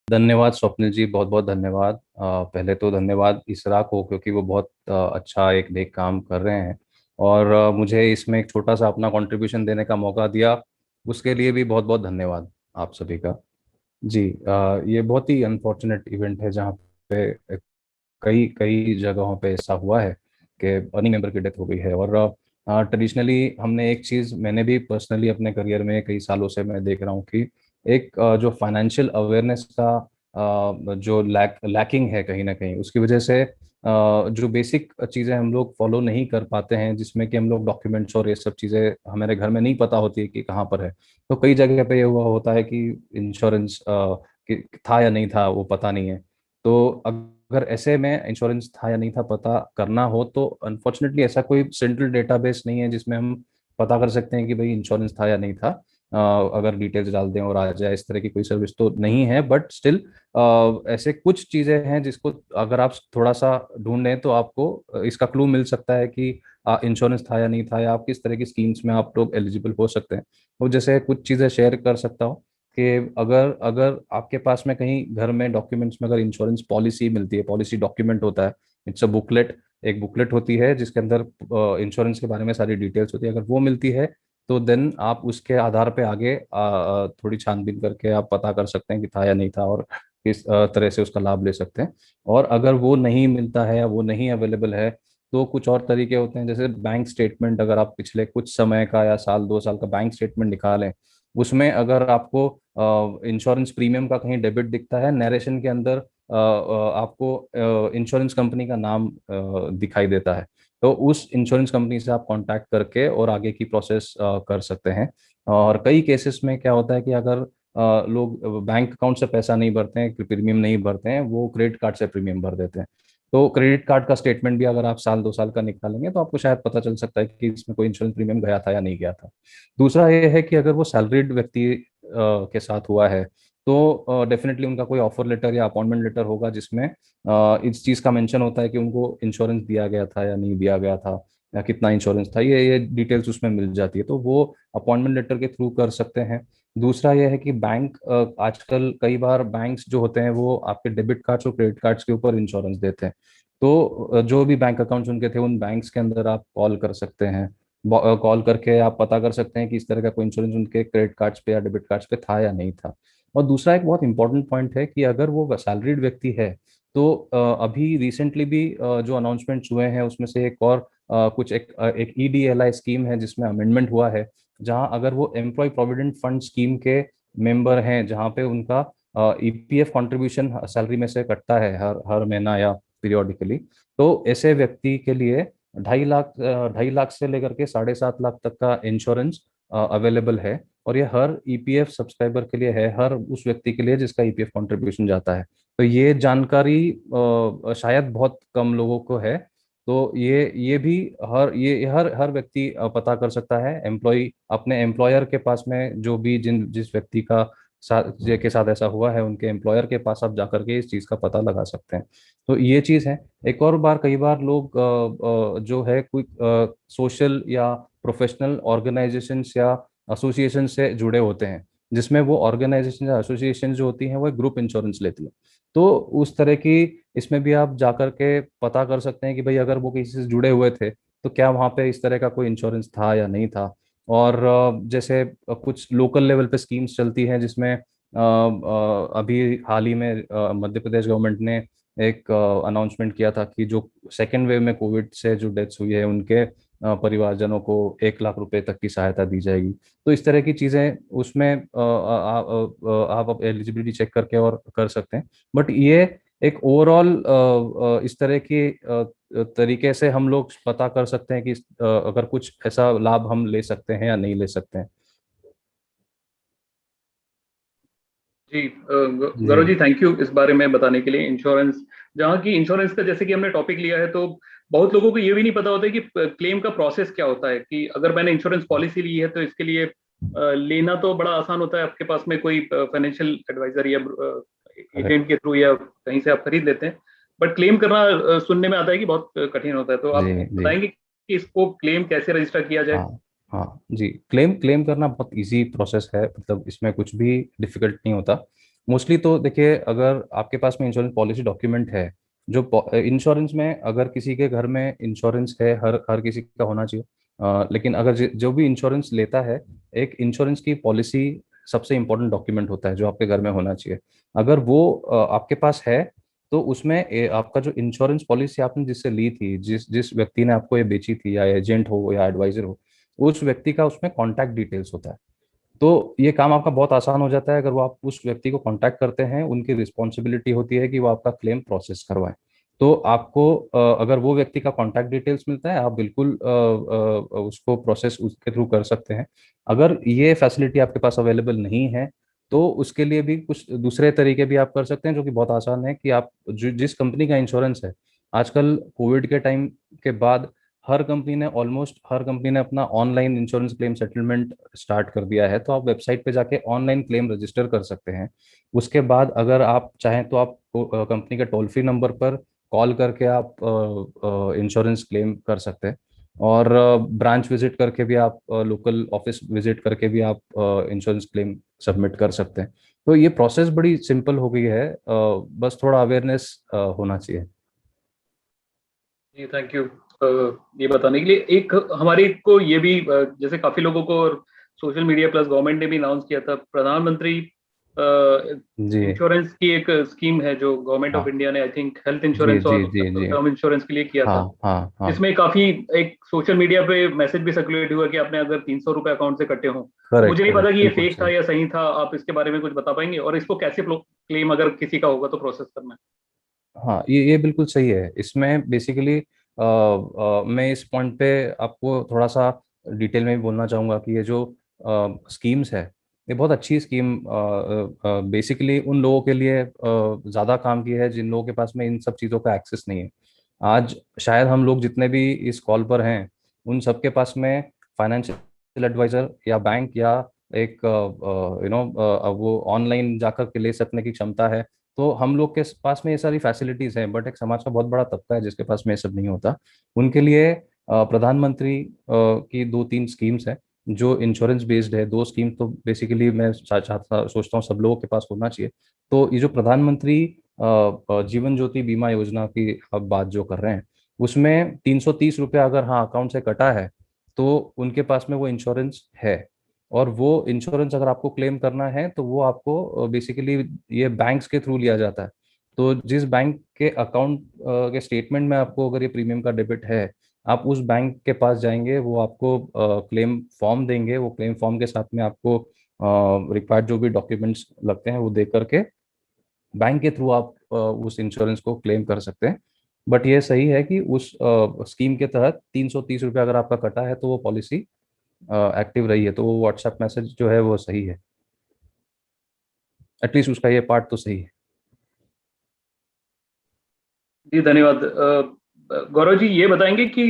धन्यवाद स्वप्निल जी, बहुत बहुत धन्यवाद। पहले तो धन्यवाद इसराक को, क्योंकि वो बहुत अच्छा एक नेक काम कर रहे हैं और मुझे इसमें एक छोटा सा अपना कंट्रीब्यूशन देने का मौका दिया, उसके लिए भी बहुत बहुत धन्यवाद आप सभी का। जी, ये बहुत ही अनफॉर्चुनेट इवेंट है जहाँ पे कई कई जगहों पे ऐसा हुआ है कि अर्निंग मेंबर की डेथ हो गई है। और ट्रेडिशनली हमने एक चीज़, मैंने भी पर्सनली अपने करियर में कई सालों से मैं देख रहा हूँ कि एक जो फाइनेंशियल अवेयरनेस का जो लैकिंग है कहीं ना कहीं, उसकी वजह से जो बेसिक चीज़ें हम लोग फॉलो नहीं कर पाते हैं, जिसमें कि हम लोग डॉक्यूमेंट्स और ये सब चीज़ें हमारे घर में नहीं पता होती है कि कहाँ पर है। तो कई जगह पे ये हुआ होता है कि इंश्योरेंस था या नहीं था वो पता नहीं है। तो अगर ऐसे में इंश्योरेंस था या नहीं था पता करना हो, तो अनफॉर्चुनेटली ऐसा कोई सेंट्रल डेटाबेस नहीं है जिसमें हम पता कर सकते हैं कि भाई इंश्योरेंस था या नहीं था। अगर डिटेल्स डाल दें और आ जाए, इस तरह की कोई सर्विस तो नहीं है, बट स्टिल ऐसे कुछ चीज़ें हैं जिसको अगर आप थोड़ा सा ढूंढें तो आपको इसका क्लू मिल सकता है कि इंश्योरेंस था या नहीं था, या आप किस तरह की स्कीम्स में आप लोग एलिजिबल हो सकते हैं। और जैसे कुछ चीज़ें शेयर कर सकता हूँ कि अगर अगर आपके पास में कहीं घर में डॉक्यूमेंट्स में अगर इंश्योरेंस पॉलिसी मिलती है, पॉलिसी डॉक्यूमेंट होता है, इट्स अ बुकलेट, एक बुकलेट होती है जिसके अंदर इंश्योरेंस के बारे में सारी डिटेल्स होती है, अगर वो मिलती है तो देन आप उसके आधार पे आगे थोड़ी छानबीन करके आप पता कर सकते हैं कि था या नहीं था, और किस तरह से उसका लाभ ले सकते हैं। और अगर वो नहीं मिलता है या वो नहीं अवेलेबल है, तो कुछ और तरीके होते हैं, जैसे बैंक स्टेटमेंट, अगर आप पिछले कुछ समय का या साल 2 साल का बैंक स्टेटमेंट निकालें, उसमें अगर आपको इंश्योरेंस प्रीमियम का कहीं डेबिट दिखता है, नरेशन के अंदर आपको इंश्योरेंस कंपनी का नाम दिखाई देता है, तो उस इंश्योरेंस कंपनी से आप कांटेक्ट करके और आगे की प्रोसेस कर सकते हैं। और कई केसेस में क्या होता है कि अगर लोग बैंक अकाउंट से पैसा नहीं भरते हैं, प्रीमियम नहीं भरते हैं, वो क्रेडिट कार्ड से प्रीमियम भर देते हैं। तो क्रेडिट कार्ड का स्टेटमेंट भी अगर आप साल 2 साल का निकालेंगे तो आपको शायद पता चल सकता है कि इसमें कोई इंश्योरेंस प्रीमियम गया था या नहीं गया था। दूसरा ये है कि अगर वो सैलरीड व्यक्ति के साथ हुआ है, तो डेफिनेटली उनका कोई ऑफर लेटर या अपॉइंटमेंट लेटर होगा जिसमें इस चीज़ का मेंशन होता है कि उनको इंश्योरेंस दिया गया था या नहीं दिया गया था, या कितना इंश्योरेंस था, ये डिटेल्स उसमें मिल जाती है, तो वो अपॉइंटमेंट लेटर के थ्रू कर सकते हैं। दूसरा ये है कि बैंक, आजकल कई बार बैंक्स जो होते हैं वो आपके डेबिट कार्ड्स और क्रेडिट कार्ड्स के ऊपर इंश्योरेंस देते हैं। तो जो भी बैंक अकाउंट्स उनके थे, उन बैंक्स के अंदर आप कॉल कर सकते हैं। कॉल करके आप पता कर सकते हैं कि इस तरह का कोई इंश्योरेंस उनके क्रेडिट कार्ड्स पे या डेबिट कार्ड्स पे था या नहीं था। और दूसरा एक बहुत इंपॉर्टेंट पॉइंट है कि अगर वो सैलरीड व्यक्ति है, तो अभी रिसेंटली भी जो अनाउंसमेंट्स हुए हैं उसमें से एक और कुछ एक ईडीएलआई स्कीम है जिसमें अमेंडमेंट हुआ है, जहां अगर वो एम्प्लॉय प्रोविडेंट फंड स्कीम के मेंबर हैं, जहां पे उनका ईपीएफ कंट्रीब्यूशन सैलरी में से कटता है हर हर महीना या पीरियोडिकली, तो ऐसे व्यक्ति के लिए 2.5 लाख से लेकर के 7.5 लाख तक का इंश्योरेंस अवेलेबल है। और ये हर ईपीएफ सब्सक्राइबर के लिए है, हर उस व्यक्ति के लिए जिसका ईपीएफ कंट्रीब्यूशन जाता है। तो ये जानकारी शायद बहुत कम लोगों को है। तो ये भी हर हर व्यक्ति पता कर सकता है, एम्प्लॉय अपने एम्प्लॉयर के पास में, जो भी जिस व्यक्ति का के साथ ऐसा हुआ है, उनके एम्प्लॉयर के पास आप जाकर के इस चीज़ का पता लगा सकते हैं। तो ये चीज़ है। एक और बार कई बार लोग जो है कोई सोशल या प्रोफेशनल ऑर्गेनाइजेशंस या एसोसिएशन से जुड़े होते हैं, जिसमें वो ऑर्गेनाइजेशन या एसोसिएशन जो होती हैं वो एक ग्रुप इंश्योरेंस लेती है। तो उस तरह की इसमें भी आप जाकर के पता कर सकते हैं कि भाई अगर वो किसी से जुड़े हुए थे तो क्या वहाँ पे इस तरह का कोई इंश्योरेंस था या नहीं था। और जैसे कुछ लोकल लेवल पे स्कीम्स चलती हैं जिसमें अभी हाल ही में मध्य प्रदेश गवर्नमेंट ने एक अनाउंसमेंट किया था कि जो सेकेंड वेव में कोविड से जो डेथ्स हुई है उनके परिवारजनों को 1 लाख रुपए तक की सहायता दी जाएगी। तो इस तरह की चीज़ें उसमें आप एलिजिबिलिटी चेक करके और कर सकते हैं। बट ये एक ओवरऑल इस तरह की तरीके से हम लोग पता कर सकते हैं कि अगर कुछ ऐसा लाभ हम ले सकते हैं या नहीं ले सकते हैं। जी, गौरव जी। जी, थैंक यू इस बारे में बताने के लिए। इंश्योरेंस, जहाँ की इंश्योरेंस का जैसे कि हमने टॉपिक लिया है, तो बहुत लोगों को ये भी नहीं पता होता है कि क्लेम का प्रोसेस क्या होता है, कि अगर मैंने इंश्योरेंस पॉलिसी ली है तो इसके लिए लेना तो बड़ा आसान होता है, आपके पास में कोई फाइनेंशियल एडवाइजर या करेक्ट। एजेंट के थ्रू या कहीं से आप खरीद लेते हैं। बट क्लेम करना सुनने में आता है कि बहुत कठिन होता है, तो जी। आप जी। बताएंगे कि इसको क्लेम कैसे रजिस्टर किया जाए। हाँ। हाँ जी, क्लेम क्लेम करना बहुत इजी प्रोसेस है, मतलब इसमें कुछ भी डिफिकल्ट नहीं होता। मोस्टली तो देखिए, अगर आपके पास में इंश्योरेंस पॉलिसी डॉक्यूमेंट है, जो इंश्योरेंस में अगर किसी के घर में इंश्योरेंस है, हर हर किसी का होना चाहिए। लेकिन अगर जो भी इंश्योरेंस लेता है, एक इंश्योरेंस की पॉलिसी सबसे इंपॉर्टेंट डॉक्यूमेंट होता है जो आपके घर में होना चाहिए। अगर वो आपके पास है, तो उसमें आपका जो इंश्योरेंस पॉलिसी आपने जिससे ली थी, जिस जिस व्यक्ति ने आपको ये बेची थी, या एजेंट हो या एडवाइजर हो, उस व्यक्ति का उसमें कॉन्टैक्ट डिटेल्स होता है। तो ये काम आपका बहुत आसान हो जाता है अगर वो आप उस व्यक्ति को कांटेक्ट करते हैं। उनकी रिस्पॉन्सिबिलिटी होती है कि वो आपका क्लेम प्रोसेस करवाएं। तो आपको अगर वो व्यक्ति का कांटेक्ट डिटेल्स मिलता है, आप बिल्कुल उसको प्रोसेस उसके थ्रू कर सकते हैं। अगर ये फैसिलिटी आपके पास अवेलेबल नहीं है, तो उसके लिए भी कुछ दूसरे तरीके भी आप कर सकते हैं, जो कि बहुत आसान है। कि आप जिस कंपनी का इंश्योरेंस है, आजकल कोविड के टाइम के बाद ऑलमोस्ट हर कंपनी ने अपना online insurance claim settlement start कर दिया है। तो आप वेबसाइट पे जाके ऑनलाइन क्लेम रजिस्टर कर सकते हैं। उसके बाद अगर आप चाहें तो आप कंपनी के टोल फ्री नंबर पर कॉल करके आप इंश्योरेंस क्लेम कर सकते हैं। और ब्रांच विजिट करके भी आप, लोकल ऑफिस विजिट करके भी आप इंश्योरेंस क्लेम सबमिट कर सकते हैं। तो ये प्रोसेस बड़ी सिंपल हो गई है, बस थोड़ा अवेयरनेस होना चाहिए। जी थैंक यू ये बताने के लिए। एक हमारे को ये भी जैसे काफी लोगों को सोशल मीडिया प्लस गवर्नमेंट ने भी अनाउंस किया था, प्रधानमंत्री जी। इंश्योरेंस की एक स्कीम है जो गवर्नमेंट ऑफ हाँ। इंडिया ने आई थिंक हेल्थ जी इंश्योरेंस जी और जी जी। टर्म इंश्योरेंस के लिए किया हाँ था। हाँ हाँ। जिसमें काफी एक सोशल मीडिया पे मैसेज भी सर्कुलेट हुआ कि आपने अगर 300 रुपए अकाउंट से कटे हों, तो करेक्ट मुझे नहीं पता करेक्ट, कि ये बिल्कुल फेक था सही। या सही था। आप इसके बारे में कुछ बता पाएंगे, और इसको कैसे क्लेम अगर किसी का होगा तो प्रोसेस करना है? हाँ, ये बिल्कुल सही है। इसमें बेसिकली मैं इस पॉइंट पे आपको थोड़ा सा डिटेल में भी बोलना चाहूँगा कि ये जो स्कीम्स है, ये बहुत अच्छी स्कीम बेसिकली उन लोगों के लिए ज़्यादा काम की है जिन लोगों के पास में इन सब चीज़ों का एक्सेस नहीं है। आज शायद हम लोग जितने भी इस कॉल पर हैं, उन सबके पास में फाइनेंशियल एडवाइजर या बैंक या एक वो ऑनलाइन जाकर के ले सकने की क्षमता है। तो हम लोग के पास में ये सारी फैसिलिटीज हैं, बट एक समाज का बहुत बड़ा तबका है जिसके पास में ये सब नहीं होता। उनके लिए प्रधानमंत्री की दो तीन स्कीम्स हैं जो इंश्योरेंस बेस्ड है। दो स्कीम तो बेसिकली मैं चाहता सोचता हूँ सब लोगों के पास होना चाहिए। तो ये जो प्रधानमंत्री जीवन ज्योति बीमा योजना की आप बात जो कर रहे हैं, उसमें 330 रुपया अगर हाँ अकाउंट से कटा है, तो उनके पास में वो इंश्योरेंस है। और वो इंश्योरेंस अगर आपको क्लेम करना है, तो वो आपको बेसिकली ये बैंक्स के थ्रू लिया जाता है। तो जिस बैंक के अकाउंट के स्टेटमेंट में आपको अगर ये प्रीमियम का डेबिट है, आप उस बैंक के पास जाएंगे, वो आपको क्लेम फॉर्म देंगे। वो क्लेम फॉर्म के साथ में आपको रिक्वायर्ड जो भी डॉक्यूमेंट्स लगते हैं वो दे करके बैंक के थ्रू आप उस इंश्योरेंस को क्लेम कर सकते हैं। बट ये सही है कि उस स्कीम के तहत 330 रुपया अगर आपका कटा है, तो वो पॉलिसी एक्टिव रही है, तो वो व्हाट्सएप मैसेज जो है वो सही है। एटलीस्ट उसका ये पार्ट तो सही है। जी धन्यवाद। गौरव जी ये बताएंगे कि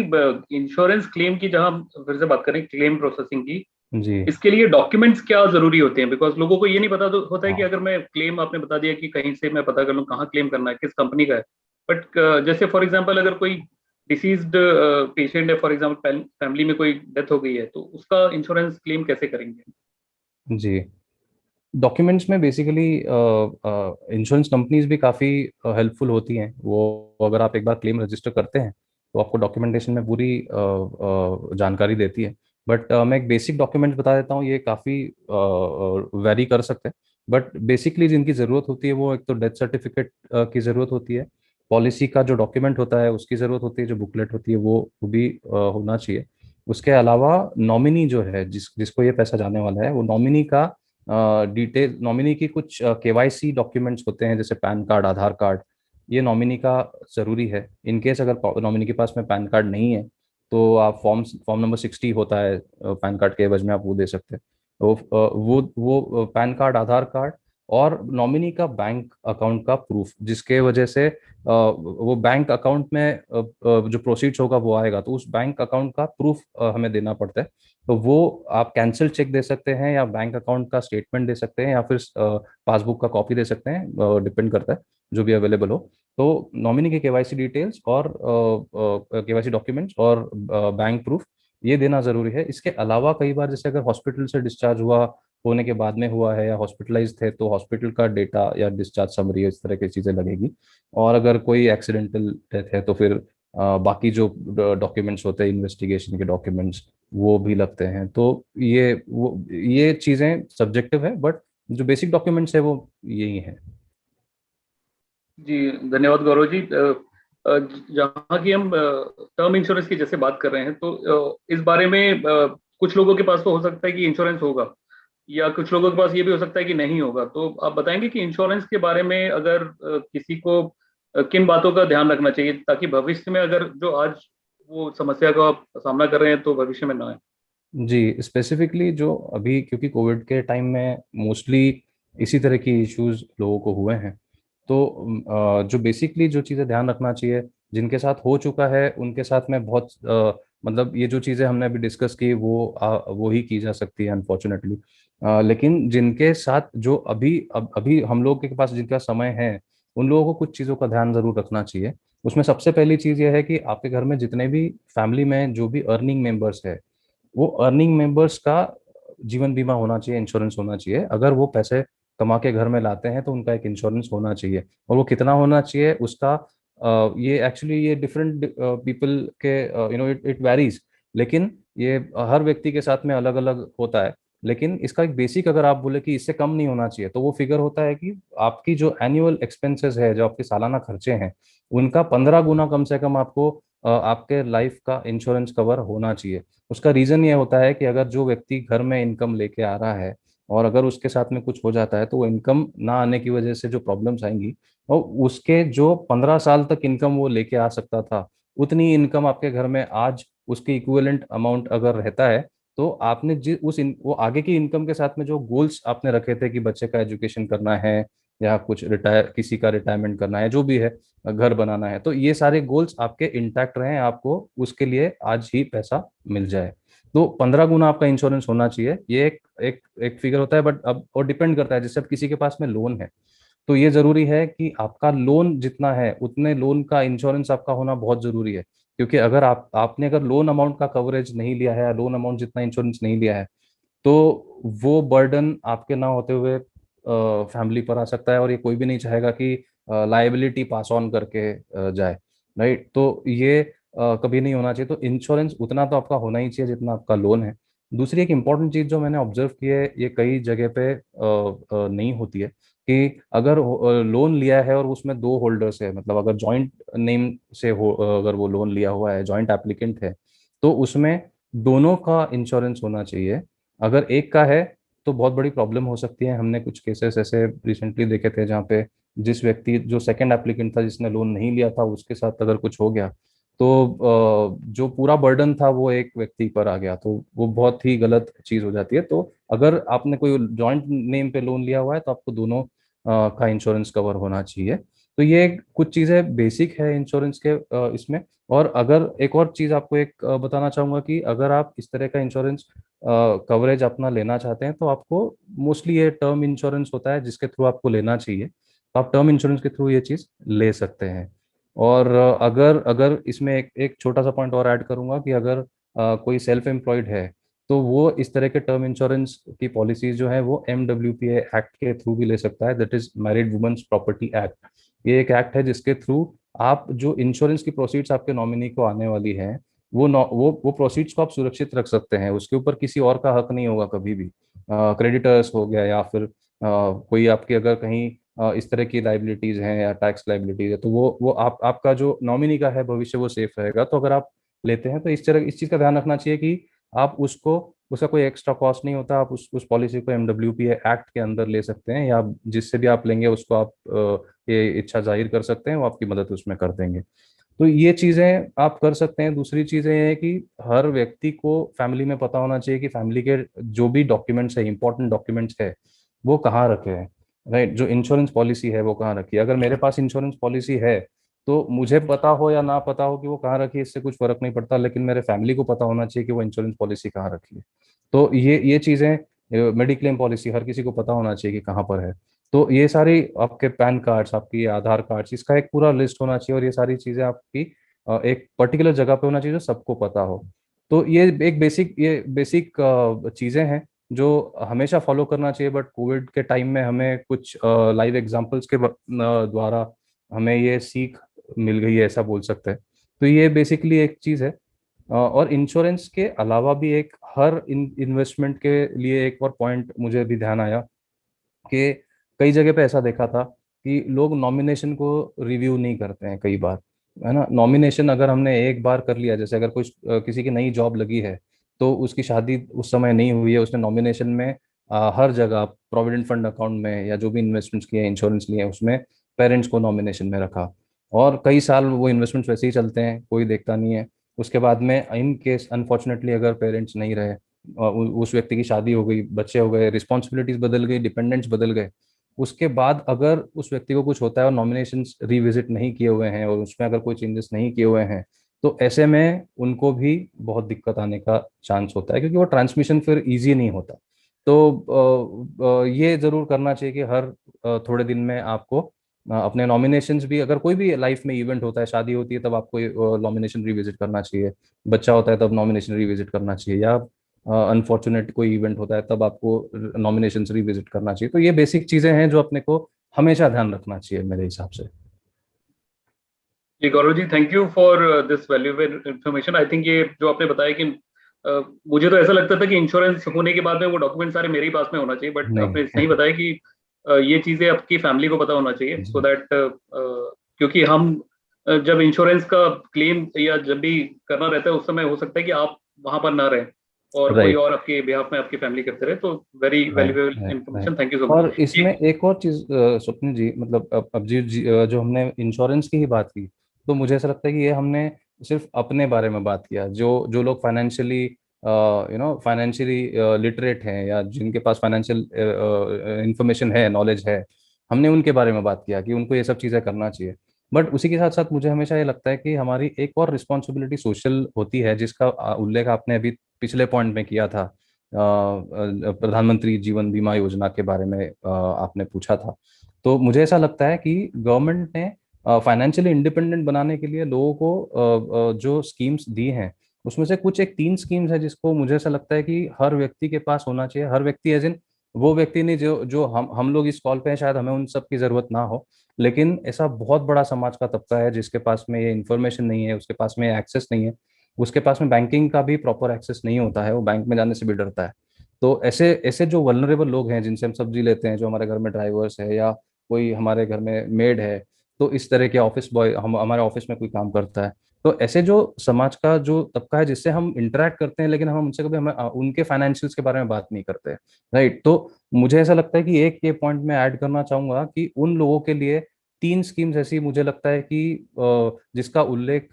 इंश्योरेंस क्लेम की, जहां फिर से बात करें क्लेम प्रोसेसिंग की, जी। इसके लिए डॉक्यूमेंट्स क्या जरूरी होते हैं? बिकॉज लोगों को ये नहीं पता तो होता है कि हाँ अगर मैं क्लेम, आपने बता दिया कि कहीं से मैं पता कर लूँ कहाँ क्लेम करना है, किस कंपनी का है, बट जैसे फॉर एग्जांपल अगर कोई डिसीज्ड पेशेंट है, फॉर एग्जांपल फैमिली में कोई डेथ हो गई है, तो उसका इंश्योरेंस क्लेम कैसे करेंगे? जी। डॉक्यूमेंट्स में बेसिकली इंश्योरेंस कंपनीज भी काफ़ी हेल्पफुल होती हैं। वो अगर आप एक बार क्लेम रजिस्टर करते हैं, तो आपको डॉक्यूमेंटेशन में पूरी जानकारी देती है। बट मैं एक बेसिक डॉक्यूमेंट्स बता देता हूँ, ये काफ़ी वेरी कर सकते हैं। बट बेसिकली जिनकी ज़रूरत होती है, वो एक तो डेथ सर्टिफिकेट की ज़रूरत होती है। पॉलिसी का जो डॉक्यूमेंट होता है उसकी ज़रूरत होती है, जो बुकलेट होती है वो भी होना चाहिए। उसके अलावा नॉमिनी जो है, जिसको ये पैसा जाने वाला है, वो नॉमिनी का डिटेल, नॉमिनी की कुछ केवाईसी डॉक्यूमेंट्स होते हैं, जैसे पैन कार्ड, आधार कार्ड। ये नॉमिनी का जरूरी है। इन केस अगर नॉमिनी के पास में पैन कार्ड नहीं है, तो आप फॉर्म नंबर 60 होता है पैन कार्ड के एवज में, आप वो दे सकते हैं। तो वो पैन कार्ड, आधार कार्ड और नॉमिनी का बैंक अकाउंट का प्रूफ, जिसके वजह से वो बैंक अकाउंट में जो प्रोसीड्स होगा वो आएगा, तो उस बैंक अकाउंट का प्रूफ हमें देना पड़ता है। तो वो आप कैंसिल चेक दे सकते हैं, या बैंक अकाउंट का स्टेटमेंट दे सकते हैं, या फिर पासबुक का कॉपी दे सकते हैं, डिपेंड करता है जो भी अवेलेबल हो। तो नॉमिनी के केवाईसी डिटेल्स और केवाईसी डॉक्यूमेंट्स और बैंक प्रूफ, ये देना जरूरी है। इसके अलावा कई बार जैसे अगर हॉस्पिटल से डिस्चार्ज हुआ, होने के बाद में हुआ है या हॉस्पिटलाइज थे तो हॉस्पिटल का डेटा या डिस्चार्ज समरी इस तरह की चीज़ें लगेगी। और अगर कोई एक्सीडेंटल डेथ है तो फिर बाकी जो डॉक्यूमेंट्स होते हैं इन्वेस्टिगेशन के डॉक्यूमेंट्स वो भी लगते हैं। तो ये चीज़ें सब्जेक्टिव है, बट जो बेसिक डॉक्यूमेंट्स है वो यही है। जी धन्यवाद गौरव जी। जहाँ की हम टर्म इंश्योरेंस की जैसे बात कर रहे हैं तो इस बारे में कुछ लोगों के पास तो हो सकता है कि इंश्योरेंस होगा, या कुछ लोगों के पास ये भी हो सकता है कि नहीं होगा। तो आप बताएंगे कि इंश्योरेंस के बारे में अगर किसी को किन बातों का ध्यान रखना चाहिए ताकि भविष्य में अगर जो आज वो समस्या का आप सामना कर रहे हैं तो भविष्य में ना आए। जी, स्पेसिफिकली जो अभी क्योंकि कोविड के टाइम में मोस्टली इसी तरह की इश्यूज लोगों को हुए हैं। तो जो बेसिकली जो चीज़ें ध्यान रखना चाहिए, जिनके साथ हो चुका है उनके साथ में बहुत मतलब ये जो चीज़ें हमने अभी डिस्कस की वो ही की जा सकती है अनफॉर्चुनेटली। लेकिन जिनके साथ जो अभी हम लोग के पास जिनका समय है, उन लोगों को कुछ चीज़ों का ध्यान जरूर रखना चाहिए। उसमें सबसे पहली चीज़ यह है कि आपके घर में जितने भी फैमिली में जो भी अर्निंग मेंबर्स है, वो अर्निंग मेंबर्स का जीवन बीमा होना चाहिए, इंश्योरेंस होना चाहिए। अगर वो पैसे कमा के घर में लाते हैं तो उनका एक इंश्योरेंस होना चाहिए। और वो कितना होना चाहिए उसका ये एक्चुअली ये डिफरेंट पीपल के इट इट वेरीज। लेकिन ये हर व्यक्ति के साथ में अलग अलग होता है। लेकिन इसका एक बेसिक अगर आप बोले कि इससे कम नहीं होना चाहिए, तो वो फिगर होता है कि आपकी जो एनुअल एक्सपेंसेस है, जो आपके सालाना खर्चे हैं, उनका 15 गुना कम से कम आपको आपके लाइफ का इंश्योरेंस कवर होना चाहिए। उसका रीजन ये होता है कि अगर जो व्यक्ति घर में इनकम लेके आ रहा है और अगर उसके साथ में कुछ हो जाता है तो वो इनकम ना आने की वजह से जो प्रॉब्लम्स आएंगी, और उसके जो 15 साल तक इनकम वो लेके आ सकता था, उतनी इनकम आपके घर में आज उसके इक्विवेलेंट अमाउंट अगर रहता है, तो आपने वो आगे की इनकम के साथ में जो गोल्स आपने रखे थे कि बच्चे का एजुकेशन करना है या कुछ रिटायर किसी का रिटायरमेंट करना है, जो भी है, घर बनाना है, तो ये सारे गोल्स आपके इंटैक्ट रहें, आपको उसके लिए आज ही पैसा मिल जाए। तो 15 गुना आपका इंश्योरेंस होना चाहिए। ये एक फिगर होता है, बट अब और डिपेंड करता है। जैसे अब किसी के पास में लोन है तो ये जरूरी है कि आपका लोन जितना है उतने लोन का इंश्योरेंस आपका होना बहुत जरूरी है। क्योंकि अगर आपने अगर लोन अमाउंट का कवरेज नहीं लिया है या लोन अमाउंट जितना इंश्योरेंस नहीं लिया है, तो वो बर्डन आपके ना होते हुए फैमिली पर आ सकता है। और ये कोई भी नहीं चाहेगा कि लाइबिलिटी पास ऑन करके जाए। राइट, तो ये कभी नहीं होना चाहिए। तो इंश्योरेंस उतना तो आपका होना ही चाहिए जितना आपका लोन है। दूसरी एक इम्पॉर्टेंट चीज जो मैंने ऑब्जर्व की है, ये कई जगह पे नहीं होती है, कि अगर लोन लिया है और उसमें दो होल्डर्स है, मतलब अगर जॉइंट नेम से हो, अगर वो लोन लिया हुआ है, जॉइंट एप्लीकेंट है, तो उसमें दोनों का इंश्योरेंस होना चाहिए। अगर एक का है तो बहुत बड़ी प्रॉब्लम हो सकती है। हमने कुछ केसेस ऐसे रिसेंटली देखे थे जहाँ पे जिस व्यक्ति जो सेकंड एप्लीकेंट था, जिसने लोन नहीं लिया था, उसके साथ अगर कुछ हो गया तो जो पूरा बर्डन था वो एक व्यक्ति पर आ गया, तो वो बहुत ही गलत चीज हो जाती है। तो अगर आपने कोई जॉइंट नेम पे लोन लिया हुआ है तो आपको दोनों का इंश्योरेंस कवर होना चाहिए। तो ये कुछ चीजें बेसिक है इंश्योरेंस के इसमें। और अगर एक और चीज आपको एक बताना चाहूंगा कि अगर आप इस तरह का इंश्योरेंस कवरेज अपना लेना चाहते हैं तो आपको मोस्टली ये टर्म इंश्योरेंस होता है जिसके थ्रू आपको लेना चाहिए। तो आप टर्म इंश्योरेंस के थ्रू ये चीज ले सकते हैं। और अगर अगर इसमें एक छोटा सा पॉइंट और ऐड करूंगा कि अगर कोई सेल्फ एम्प्लॉयड है तो वो इस तरह के टर्म इंश्योरेंस की पॉलिसीज जो है वो MWPA एक्ट के थ्रू भी ले सकता है, that is married women's property act. ये एक एक्ट है जिसके थ्रू आप जो इंश्योरेंस की प्रोसीड्स आपके नॉमिनी को आने वाली है, वो प्रोसीड्स को आप सुरक्षित रख सकते हैं। उसके ऊपर किसी और का हक नहीं होगा कभी भी। क्रेडिटर्स हो गया या फिर कोई आपकी अगर कहीं इस तरह की लाइबिलिटीज हैं या टैक्स लाइबिलिटीज है, तो वो आपका जो नॉमिनी का है भविष्य वो सेफ रहेगा। तो अगर आप लेते हैं तो इस चीज का ध्यान रखना चाहिए कि आप उसको उसका कोई एक्स्ट्रा कॉस्ट नहीं होता। आप उस पॉलिसी को MWPA एक्ट के अंदर ले सकते हैं, या जिससे भी आप लेंगे उसको आप ये इच्छा जाहिर कर सकते हैं, वो आपकी मदद उसमें कर देंगे। तो ये चीजें आप कर सकते हैं। दूसरी चीजें ये है कि हर व्यक्ति को फैमिली में पता होना चाहिए कि फैमिली के जो भी डॉक्यूमेंट्स है, इंपॉर्टेंट डॉक्यूमेंट्स है, वो कहाँ रखे हैं। राइट, जो इंश्योरेंस पॉलिसी है वो कहाँ रखी है। अगर मेरे पास इंश्योरेंस पॉलिसी है तो मुझे पता हो या ना पता हो कि वो कहाँ रखी है, इससे कुछ फर्क नहीं पड़ता, लेकिन मेरे फैमिली को पता होना चाहिए कि वो इंश्योरेंस पॉलिसी कहाँ रखी है। तो ये चीजें, मेडिक्लेम पॉलिसी हर किसी को पता होना चाहिए कि कहाँ पर है। तो ये सारी आपके पैन कार्ड्स, आपकी आधार कार्ड्स, इसका एक पूरा लिस्ट होना चाहिए। और ये सारी चीजें आपकी एक पर्टिकुलर जगह पे होना चाहिए जो सबको पता हो। तो ये बेसिक चीजें हैं जो हमेशा फॉलो करना चाहिए, बट कोविड के टाइम में हमें कुछ लाइव एग्जांपल्स के द्वारा हमें ये सीख मिल गई है, ऐसा बोल सकते हैं। तो ये बेसिकली एक चीज़ है। और इंश्योरेंस के अलावा भी एक हर इन्वेस्टमेंट के लिए एक और पॉइंट मुझे भी ध्यान आया कि कई जगह पे ऐसा देखा था कि लोग नॉमिनेशन को रिव्यू नहीं करते हैं कई बार, है ना। नॉमिनेशन अगर हमने एक बार कर लिया, जैसे अगर कुछ किसी की नई जॉब लगी है तो उसकी शादी उस समय नहीं हुई है, उसने नॉमिनेशन में हर जगह प्रोविडेंट फंड अकाउंट में या जो भी इन्वेस्टमेंट्स किए, इंश्योरेंस लिए हैं, उसमें पेरेंट्स को नॉमिनेशन में रखा, और कई साल वो इन्वेस्टमेंट्स वैसे ही चलते हैं, कोई देखता नहीं है। उसके बाद में इन केस अनफॉर्चुनेटली अगर पेरेंट्स नहीं रहे, उस व्यक्ति की शादी हो गई, बच्चे हो गए, रिस्पॉन्सिबिलिटीज बदल गई, डिपेंडेंट्स बदल गए, उसके बाद अगर उस व्यक्ति को कुछ होता है और नॉमिनेशन रिविजिट नहीं किए हुए हैं और उसमें अगर कोई चेंजेस नहीं किए हुए हैं, तो ऐसे में उनको भी बहुत दिक्कत आने का चांस होता है, क्योंकि वो ट्रांसमिशन फिर इजी नहीं होता। तो ये जरूर करना चाहिए कि हर थोड़े दिन में आपको अपने नॉमिनेशंस भी, अगर कोई भी लाइफ में इवेंट होता है, शादी होती है तब आपको नॉमिनेशन रिविजिट करना चाहिए, बच्चा होता है तब नॉमिनेशन रिविजिट करना चाहिए, या अनफॉर्चुनेट कोई इवेंट होता है तब आपको नॉमिनेशन रिविजिट करना चाहिए। तो ये बेसिक चीजें हैं जो अपने को हमेशा ध्यान रखना चाहिए मेरे हिसाब से। जी Gaurav ji, thank you for this valuable information. I think ये जो आपने बताया कि मुझे तो ऐसा लगता था कि इंश्योरेंस होने के बाद में वो डॉक्यूमेंट सारे मेरे ही पास में होना चाहिए, बट आपने नहीं। सही बताया कि ये चीजें आपकी फैमिली को पता होना चाहिए, सो जी। दैट क्योंकि हम जब इंश्योरेंस का क्लेम या जब भी करना रहता है उस समय हो सकता है कि आप वहां पर ना रहें और कोई राइट। और आपके बिहाफ में आपकी फैमिली करते रहे। तो very right. Valuable right. Information, right. Thank you so much. और इसमें एक और चीज स्वप्न जी, मतलब अब जो हमने इंश्योरेंस की ही बात की, तो मुझे ऐसा लगता है कि ये हमने सिर्फ अपने बारे में बात किया, जो जो लोग फाइनेंशियली फाइनेंशियली लिटरेट हैं या जिनके पास फाइनेंशियल इंफॉर्मेशन है, नॉलेज है, हमने उनके बारे में बात किया कि उनको ये सब चीज़ें करना चाहिए। बट उसी के साथ साथ मुझे हमेशा ये लगता है कि हमारी एक और रिस्पॉन्सिबिलिटी सोशल होती है, जिसका उल्लेख आपने अभी पिछले पॉइंट में किया था, प्रधानमंत्री जीवन बीमा योजना के बारे में आपने पूछा था। तो मुझे ऐसा लगता है कि गवर्नमेंट ने फाइनेंशियली इंडिपेंडेंट बनाने के लिए लोगों को जो स्कीम्स दी हैं, उसमें से कुछ एक 3 स्कीम्स है जिसको मुझे ऐसा लगता है कि हर व्यक्ति के पास होना चाहिए। हर व्यक्ति एज इन वो व्यक्ति नहीं, जो जो हम लोग इस कॉल पे हैं, शायद हमें उन सब की जरूरत ना हो, लेकिन ऐसा बहुत बड़ा समाज का तबका है जिसके पास में ये इन्फॉर्मेशन नहीं है, उसके पास में एक्सेस नहीं है, उसके पास में बैंकिंग का भी प्रॉपर एक्सेस नहीं होता है, वो बैंक में जाने से भी डरता है। तो ऐसे ऐसे जो वल्नरेबल लोग हैं जिनसे हम सब्जी लेते हैं, जो हमारे घर में ड्राइवर्स है या कोई हमारे घर में मेड है, तो इस तरह के ऑफिस बॉय, हम हमारे ऑफिस में कोई काम करता है, तो ऐसे जो समाज का जो तबका है जिससे हम इंटरेक्ट करते हैं, लेकिन हम उनसे कभी हमें उनके फाइनेंशियल्स के बारे में बात नहीं करते, राइट। तो मुझे ऐसा लगता है कि एक ये पॉइंट मैं ऐड करना चाहूंगा कि उन लोगों के लिए 3 स्कीम्स ऐसी मुझे लगता है कि जिसका उल्लेख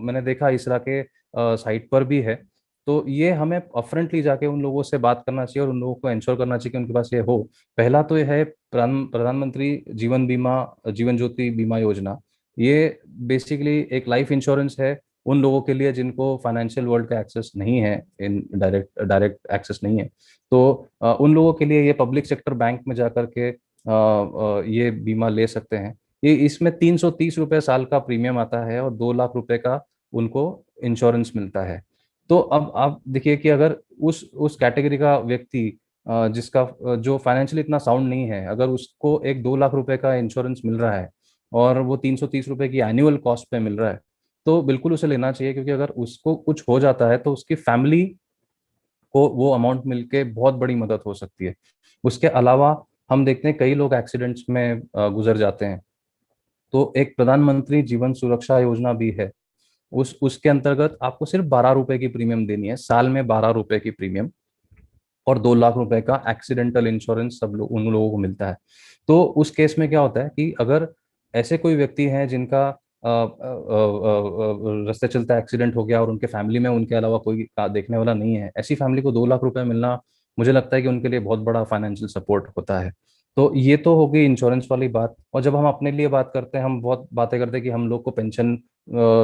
मैंने देखा इसरा के साइट पर भी है। तो ये हमें अपफ्रंटली जाके उन लोगों से बात करना चाहिए और उन लोगों को इंश्योर करना चाहिए कि उनके पास ये हो। पहला तो ये है प्रधानमंत्री जीवन बीमा, जीवन ज्योति बीमा योजना। ये बेसिकली एक लाइफ इंश्योरेंस है उन लोगों के लिए जिनको फाइनेंशियल वर्ल्ड का एक्सेस नहीं है, इन डायरेक्ट डायरेक्ट एक्सेस नहीं है। तो उन लोगों के लिए ये पब्लिक सेक्टर बैंक में जाकर के ये बीमा ले सकते हैं। ये इसमें 330 रुपये साल का प्रीमियम आता है और 2 लाख रुपए का उनको इंश्योरेंस मिलता है। तो अब आप देखिए कि अगर उस कैटेगरी का व्यक्ति जिसका जो फाइनेंशियली इतना साउंड नहीं है, अगर उसको एक 2 लाख रुपए का इंश्योरेंस मिल रहा है और वो 330 रुपये की एनुअल कॉस्ट पे मिल रहा है, तो बिल्कुल उसे लेना चाहिए, क्योंकि अगर उसको कुछ हो जाता है तो उसकी फैमिली को वो अमाउंट मिलके बहुत बड़ी मदद हो सकती है। उसके अलावा हम देखते हैं कई लोग एक्सीडेंट्स में गुजर जाते हैं, तो एक प्रधानमंत्री जीवन सुरक्षा योजना भी है। उस उसके अंतर्गत आपको सिर्फ 12 रुपए की प्रीमियम देनी है, साल में 12 रुपए की प्रीमियम, और 2 लाख रुपए का एक्सीडेंटल इंश्योरेंस सब लोग उन लोगों को मिलता है। तो उस केस में क्या होता है कि अगर ऐसे कोई व्यक्ति हैं जिनका रास्ते चलता एक्सीडेंट हो गया और उनके फैमिली में उनके अलावा कोई देखने वाला नहीं है, ऐसी फैमिली को 2 लाख रुपए मिलना, मुझे लगता है कि उनके लिए बहुत बड़ा फाइनेंशियल सपोर्ट होता है। तो ये तो हो गई इंश्योरेंस वाली बात। और जब हम अपने लिए बात करते हैं, हम बहुत बातें करते हैं कि हम लोग को पेंशन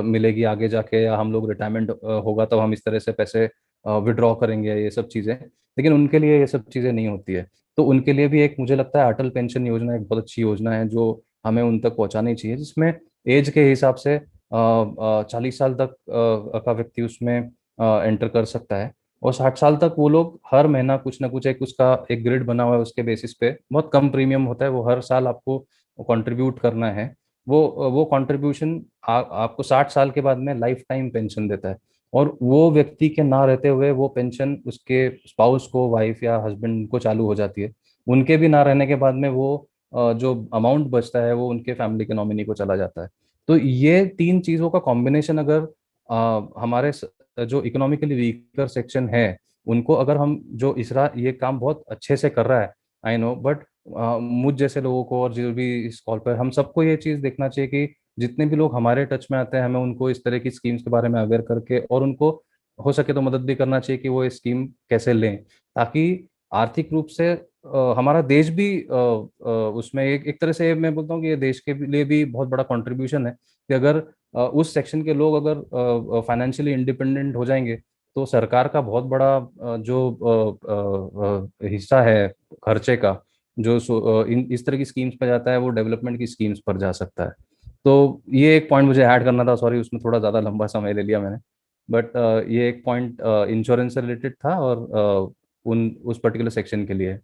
मिलेगी आगे जाके, या हम लोग रिटायरमेंट होगा तब हम इस तरह से पैसे विड्रॉ करेंगे, ये सब चीज़ें। लेकिन उनके लिए ये सब चीज़ें नहीं होती है। तो उनके लिए भी एक, मुझे लगता है, अटल पेंशन योजना एक बहुत अच्छी योजना है जो हमें उन तक पहुंचानी चाहिए, जिसमें एज के हिसाब से 40 साल तक का व्यक्ति उसमें एंटर कर सकता है। और 60 साल तक वो लोग हर महीना कुछ ना कुछ, एक उसका एक ग्रिड बना हुआ है, उसके बेसिस पे बहुत कम प्रीमियम होता है, वो हर साल आपको कंट्रीब्यूट करना है। वो कंट्रीब्यूशन आपको 60 साल के बाद में लाइफ टाइम पेंशन देता है। और वो व्यक्ति के ना रहते हुए वो पेंशन उसके स्पाउस को, वाइफ या हस्बैंड को चालू हो जाती है। उनके भी ना रहने के बाद में वो जो अमाउंट बचता है वो उनके फैमिली के नॉमिनी को चला जाता है। तो ये तीन चीजों का कॉम्बिनेशन अगर हमारे जो इकोनॉमिकली वीकर सेक्शन है उनको, अगर हम, जो इसरा ये काम बहुत अच्छे से कर रहा है, आई नो, बट मुझ जैसे लोगों को और जो भी इस कॉल पर, हम सबको ये चीज़ देखना चाहिए कि जितने भी लोग हमारे टच में आते हैं, हमें उनको इस तरह की स्कीम्स के बारे में अवेयर करके और उनको हो सके तो मदद भी करना चाहिए कि वो ये स्कीम कैसे लें, ताकि आर्थिक रूप से हमारा देश भी उसमें एक तरह से मैं बोलता हूँ कि ये देश के लिए भी बहुत बड़ा कंट्रीब्यूशन है कि अगर उस सेक्शन के लोग अगर फाइनेंशियली इंडिपेंडेंट हो जाएंगे तो सरकार का बहुत बड़ा जो हिस्सा है खर्चे का, जो इस तरह की स्कीम्स पर जाता है, वो डेवलपमेंट की स्कीम्स पर जा सकता है। तो ये एक पॉइंट मुझे ऐड करना था, सॉरी उसमें थोड़ा ज़्यादा लंबा समय ले लिया मैंने, बट ये एक पॉइंट इंश्योरेंस से रिलेटेड था और उन उस पर्टिकुलर सेक्शन के लिए।